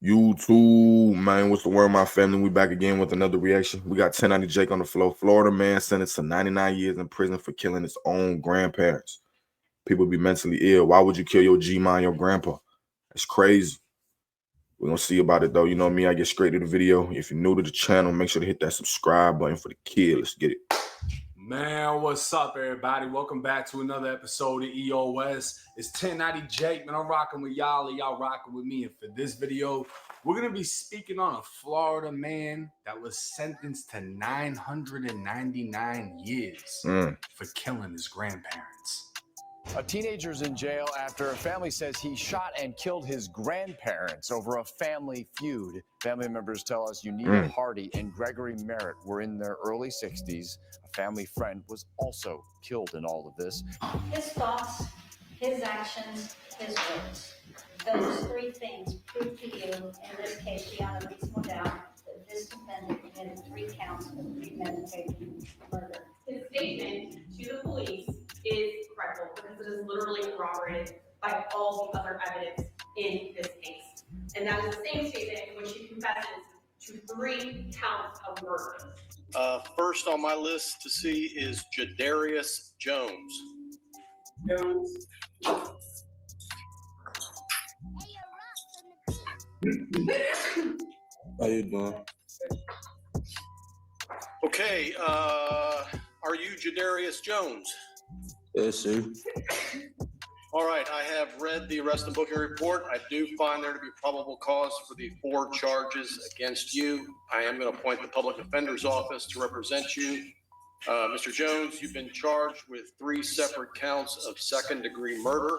YouTube, man, what's the word, my family? We back again with another reaction. We got 1090 Jake on the floor. Florida man sentenced to 99 years in prison for killing his own grandparents. People be mentally ill. Why would you kill your G-man, your grandpa? That's crazy. We're going to see about it, though. You know me, I get straight to the video. If you're new to the channel, make sure to hit that subscribe button for the kid. Let's get it. Man, what's up, everybody? Welcome back to another episode of EOS. It's 1090 Jake, man. I'm rocking with y'all, and y'all rocking with me. And for this video, we're going to be speaking on a Florida man that was sentenced to 999 years for killing his grandparents. A teenager's in jail after a family says he shot and killed his grandparents over a family feud. Family members tell us Unita Hardy and Gregory Merritt were in their early 60s. A family friend was also killed in all of this. His thoughts, his actions, his words. Those three things prove to you, in this case, beyond a reasonable doubt, that this defendant committed 3 counts of premeditated murder. His statement to the police is credible because it is literally corroborated by all the other evidence in this case. And that is the same statement in which he confesses to 3 counts of murder. First on my list to see is Jadarius Jones. How you doing? Okay, are you Jadarius Jones? Yes, sir. All right, I have read the arrest and booking report. I do find there to be probable cause for the 4 charges against you. I am going to appoint the public defender's office to represent you. Mr. Jones, you've been charged with 3 separate counts of second-degree murder.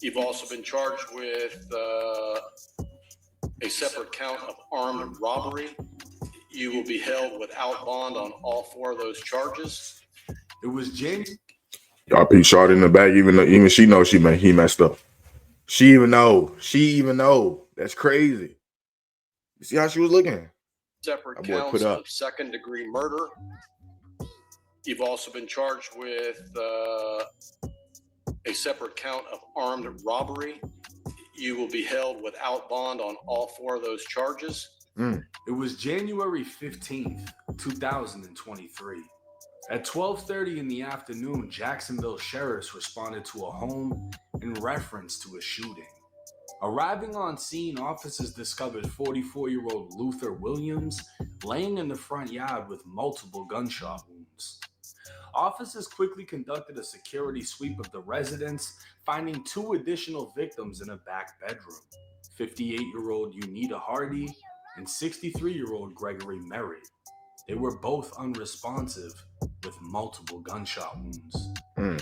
You've also been charged with a separate count of armed robbery. You will be held without bond on all 4 of those charges. It was James. Y'all peep short in the back, even she knows he messed up. She even know. That's crazy. You see how she was looking? Separate counts of second-degree murder. You've also been charged with a separate count of armed robbery. You will be held without bond on all 4 of those charges. It was January 15th, 2023. At 12:30 in the afternoon, Jacksonville sheriffs responded to a home in reference to a shooting. Arriving on scene, officers discovered 44-year-old Luther Williams laying in the front yard with multiple gunshot wounds. Officers quickly conducted a security sweep of the residence, finding 2 additional victims in a back bedroom, 58-year-old Unita Hardy and 63-year-old Gregory Merritt. They were both unresponsive with multiple gunshot wounds.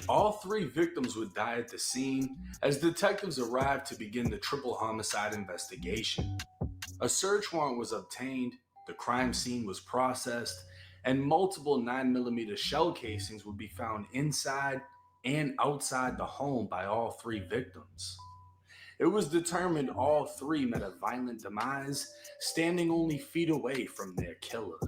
All 3 victims would die at the scene as detectives arrived to begin the triple homicide investigation. A search warrant was obtained, the crime scene was processed, and multiple 9mm shell casings would be found inside and outside the home by all 3 victims. It was determined all 3 met a violent demise, standing only feet away from their killer.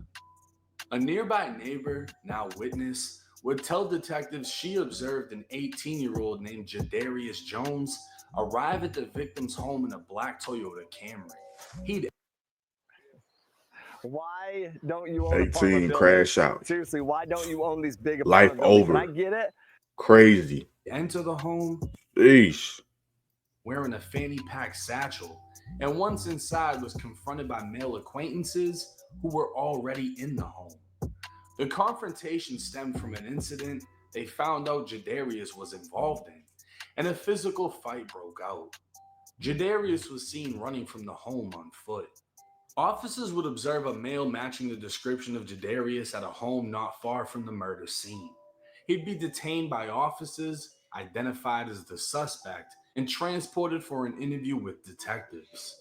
A nearby neighbor, now witness, would tell detectives she observed an 18-year-old named Jadarius Jones arrive at the victim's home in a black Toyota Camry. Why don't you own 18 crash out? Seriously, why don't you own these big life over? I get it. Crazy. Enter the home. Eesh. Wearing a fanny pack satchel, and once inside was confronted by male acquaintances who were already in the home. The confrontation stemmed from an incident they found out Jadarius was involved in, and a physical fight broke out. Jadarius was seen running from the home on foot. Officers would observe a male matching the description of Jadarius at a home not far from the murder scene. He'd be detained by officers, identified as the suspect, and transported for an interview with detectives.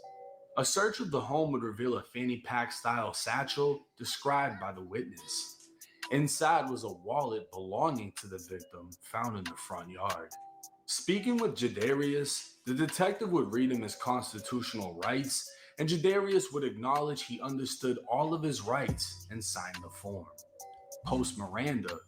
A search of the home would reveal a fanny pack style satchel described by the witness. Inside was a wallet belonging to the victim found in the front yard. Speaking with Jadarius, the detective would read him his constitutional rights, and Jadarius would acknowledge he understood all of his rights and sign the form. Post Miranda,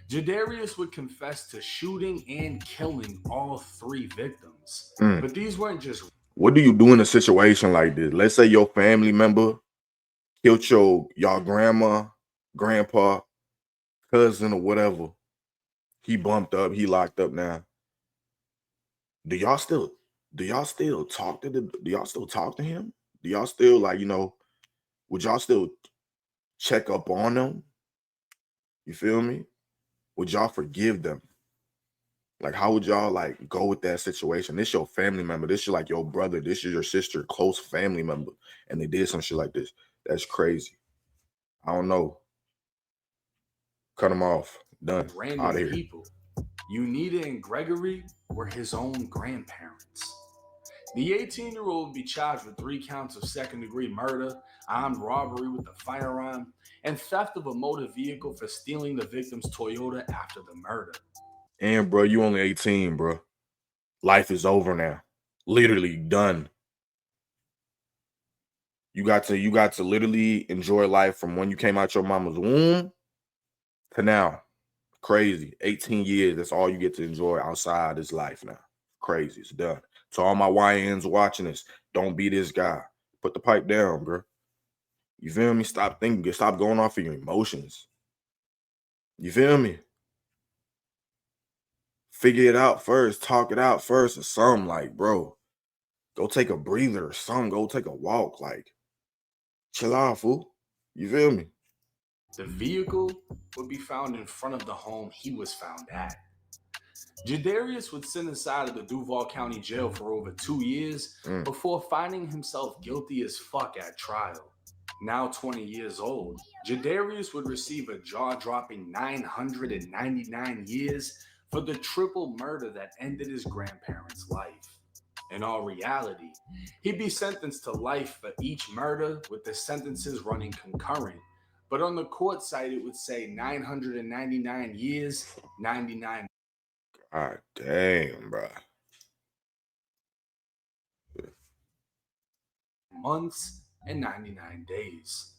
Jadarius would confess to shooting and killing all 3 victims. But these weren't just What do you do in a situation like this? Let's say your family member killed y'all grandma, grandpa, cousin, or whatever. He bumped up, he locked up now. Do y'all still talk to do y'all still talk to him? Do y'all still like, would y'all still check up on them? You feel me? Would y'all forgive them? Like, how would y'all like go with that situation? This your family member. This is like your brother. This is your sister, close family member, and they did some shit like this. That's crazy. I don't know. Cut them off. Done. Out of Random here. people. Unita and Gregory were his own grandparents. The 18-year-old would be charged with 3 counts of second-degree murder, armed robbery with a firearm, and theft of a motor vehicle for stealing the victim's Toyota after the murder. And bro, you only 18, bro. Life is over now. Literally done. You got to literally enjoy life from when you came out your mama's womb to now. Crazy. 18 years, that's all you get to enjoy outside this life now. Crazy. It's done. To all my YNs watching this, don't be this guy. Put the pipe down, bro. You feel me? Stop thinking. Stop going off of your emotions. You feel me? Figure it out first. Talk it out first or something. Like, bro, go take a breather or something. Go take a walk. Like, chill out, fool. You feel me? The vehicle would be found in front of the home he was found at. Jadarius would sit inside of the Duval County Jail for over 2 years before finding himself guilty as fuck at trial. Now 20 years old, Jadarius would receive a jaw-dropping 999 years for the triple murder that ended his grandparents' life. In all reality, he'd be sentenced to life for each murder, with the sentences running concurrent. But on the court site, it would say 999 years, 99 God damn, bro. months, and 99 days.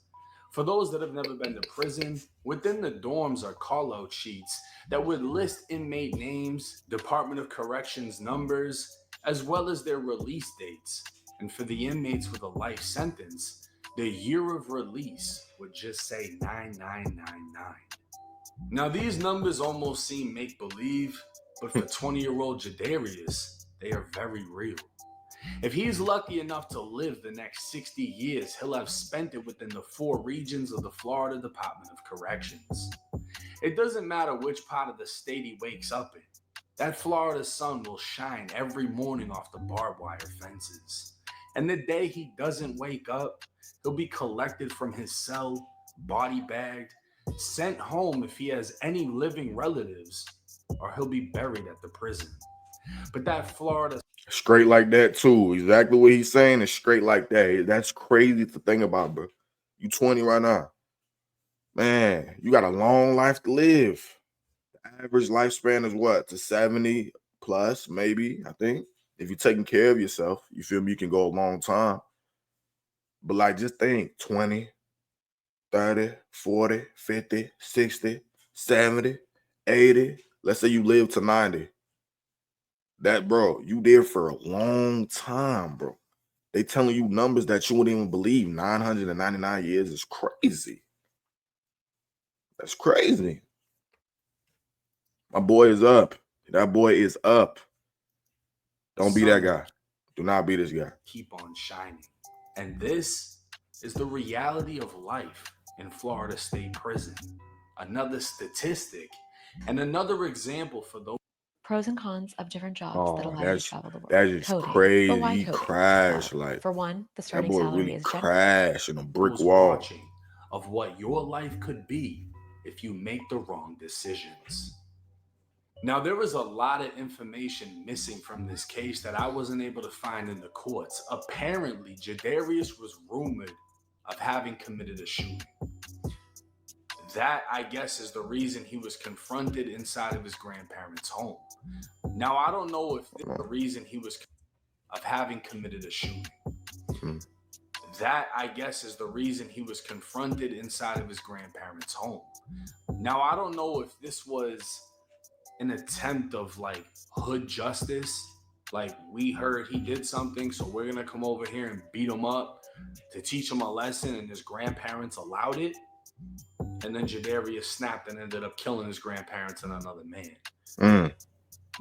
For those that have never been to prison, within the dorms are call-out sheets that would list inmate names, Department of Corrections numbers, as well as their release dates. And for the inmates with a life sentence, the year of release would just say 9999. Now these numbers almost seem make-believe, but for 20-year-old Jadarius, they are very real. If he's lucky enough to live the next 60 years, he'll have spent it within the 4 regions of the Florida Department of Corrections. It doesn't matter which part of the state he wakes up in. That Florida sun will shine every morning off the barbed wire fences. And the day he doesn't wake up, he'll be collected from his cell, body bagged, sent home if he has any living relatives, or he'll be buried at the prison. But that Florida straight like that too. Exactly what he's saying is straight like that. That's crazy to think about, bro. You 20 right now. Man, you got a long life to live. The average lifespan is what? To 70 plus, maybe, I think. If you're taking care of yourself, you feel me? You can go a long time. But like, just think 20, 30, 40, 50, 60, 70, 80. Let's say you live to 90. That, bro, you there for a long time, bro. They telling you numbers that you wouldn't even believe. 999 years is crazy. That's crazy. My boy is up. That boy is up. Don't be that guy. Do not be this guy. Keep on shining. And this is the reality of life in Florida State Prison. Another statistic and another example for those pros and cons of different jobs that allow you to travel the world. That is Coding. crazy. But why He coding? crashed. Well, Like, for one, the starting that boy salary really is generous. crashed in a brick wall. Watching of what your life could be if you make the wrong decisions. Now, there was a lot of information missing from this case that I wasn't able to find in the courts. Apparently, Jadarius was rumored of having committed a shooting. That, I guess, is the reason he was confronted inside of his grandparents' home. Now, I don't know if this is the reason he was of having committed a shooting. That, I guess, is the reason he was confronted inside of his grandparents' home. Now, I don't know if this was an attempt of like hood justice Like, we heard he did something, so we're gonna come over here and beat him up to teach him a lesson, and his grandparents allowed it. And then Jadarius snapped and ended up killing his grandparents and another man.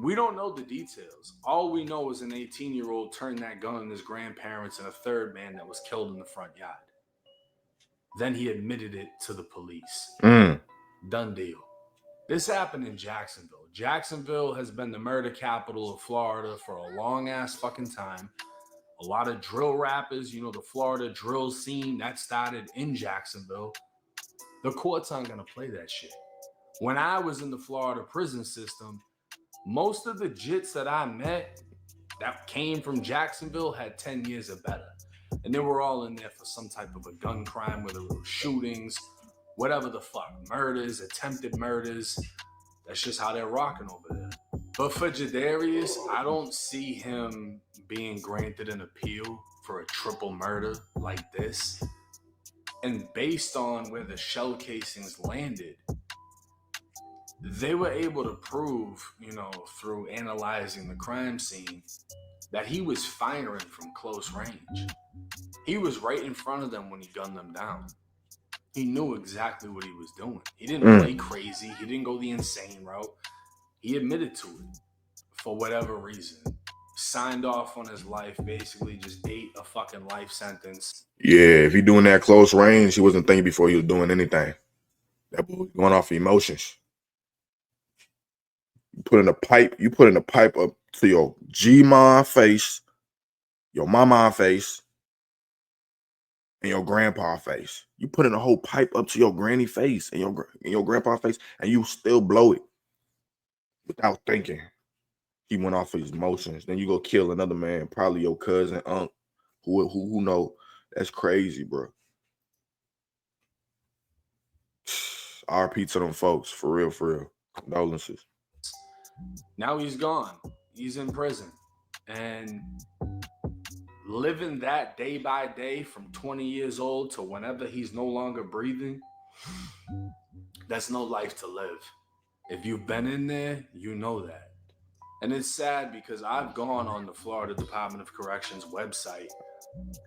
We don't know the details. All we know is an 18-year-old turned that gun on his grandparents and a third man that was killed in the front yard. Then he admitted it to the police. Done deal. This happened in Jacksonville. Jacksonville has been the murder capital of Florida for a long ass fucking time. A lot of drill rappers, you know, the Florida drill scene, that started in Jacksonville. The courts aren't gonna play that shit. When I was in the Florida prison system, most of the jits that I met that came from Jacksonville had 10 years or better. And they were all in there for some type of a gun crime, whether it was shootings, whatever the fuck, murders, attempted murders. That's just how they're rocking over there. But for Jadarius, I don't see him being granted an appeal for a triple murder like this. And based on where the shell casings landed, they were able to prove, you know, through analyzing the crime scene, that he was firing from close range. He was right in front of them when he gunned them down. He knew exactly what he was doing. He didn't play crazy. He didn't go the insane route. He admitted to it for whatever reason. Signed off on his life, basically just ate a fucking life sentence. Yeah, if he doing that close range, he wasn't thinking before he was doing anything. That boy going off of emotions. You putting a pipe up to your G-ma face, your mama face, and your grandpa face. You putting a whole pipe up to your granny face and your grandpa face, and you still blow it without thinking. He went off of his emotions. Then you go kill another man, probably your cousin, uncle, who know. That's crazy, bro. RP to them folks, for real, for real. Condolences. Now he's gone. He's in prison. And living that day by day from 20 years old to whenever he's no longer breathing, that's no life to live. If you've been in there, you know that. And it's sad because I've gone on the Florida Department of Corrections website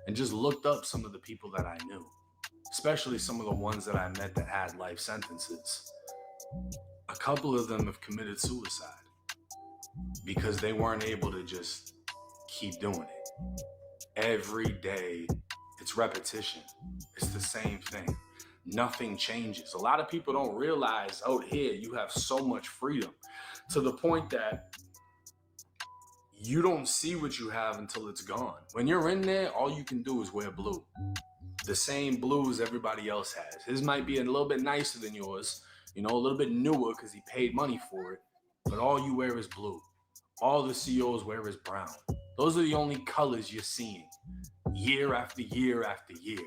and just looked up some of the people that I knew, especially some of the ones that I met that had life sentences. A couple of them have committed suicide because they weren't able to just keep doing it. Every day, it's repetition. It's the same thing. Nothing changes. A lot of people don't realize out here you have so much freedom, to the point that you don't see what you have until it's gone. When you're in there, all you can do is wear blue. The same blue as everybody else has. His might be a little bit nicer than yours, you know, a little bit newer because he paid money for it, but all you wear is blue. All the COs wear is brown. Those are the only colors you're seeing year after year after year.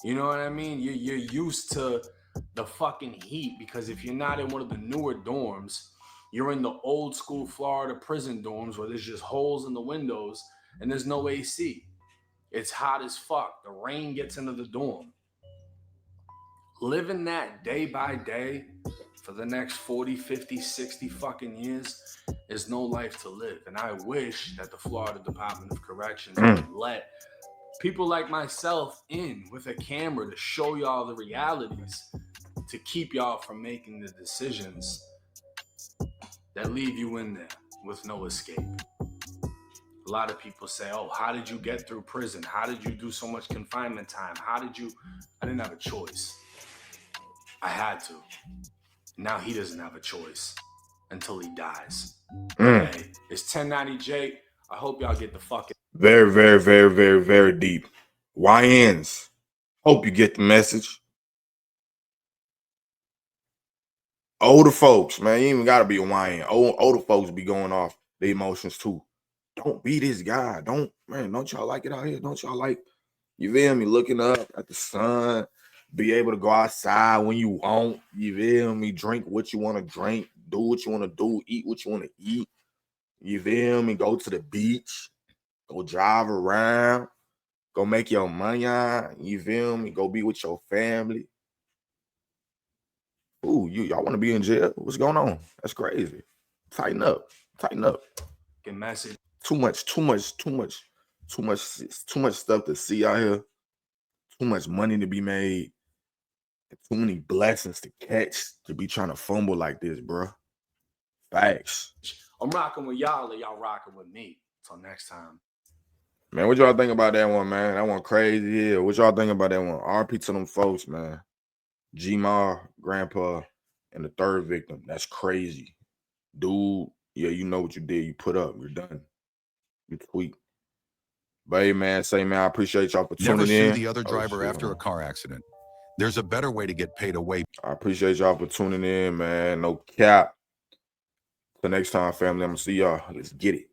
You know what I mean? You're used to the fucking heat, because if you're not in one of the newer dorms, you're in the old school Florida prison dorms where there's just holes in the windows and there's no AC. It's hot as fuck. The rain gets into the dorm. Living that day by day for the next 40, 50, 60 fucking years is no life to live. And I wish that the Florida Department of Corrections would let people like myself in with a camera to show y'all the realities, to keep y'all from making the decisions that leave you in there with no escape. A lot of people say, oh, how did you get through prison? How did you do so much confinement time? I didn't have a choice. I had to. Now he doesn't have a choice until he dies. Hey, it's 1090 Jake. I hope y'all get the fucking... Very, very, very, very, very deep. YNs. Hope you get the message. Older folks, man, you even gotta be a YN. Older folks be going off their emotions too. Don't be this guy. Don't y'all like it out here? Don't y'all like, you feel me, looking up at the sun, be able to go outside when you want, you feel me, drink what you want to drink, do what you want to do, eat what you want to eat, you feel me, go to the beach, go drive around, go make your money on, you feel me, go be with your family. Ooh, y'all want to be in jail? What's going on? That's crazy. Tighten up. message. Too much stuff to see out here. Too much money to be made. Too many blessings to catch to be trying to fumble like this, bro. Facts. I'm rocking with y'all, or y'all rocking with me. Until next time. Man, what y'all think about that one, man? That one crazy. Yeah. What y'all think about that one? RP to them folks, man. G-Ma, grandpa, and the third victim. That's crazy. Dude, yeah, you know what you did. You put up. You're done. You tweet. But hey, man, I appreciate y'all for tuning in. Never sue the other driver after a car accident. There's a better way to get paid away. I appreciate y'all for tuning in, man. No cap. Till next time, family. I'm going to see y'all. Let's get it.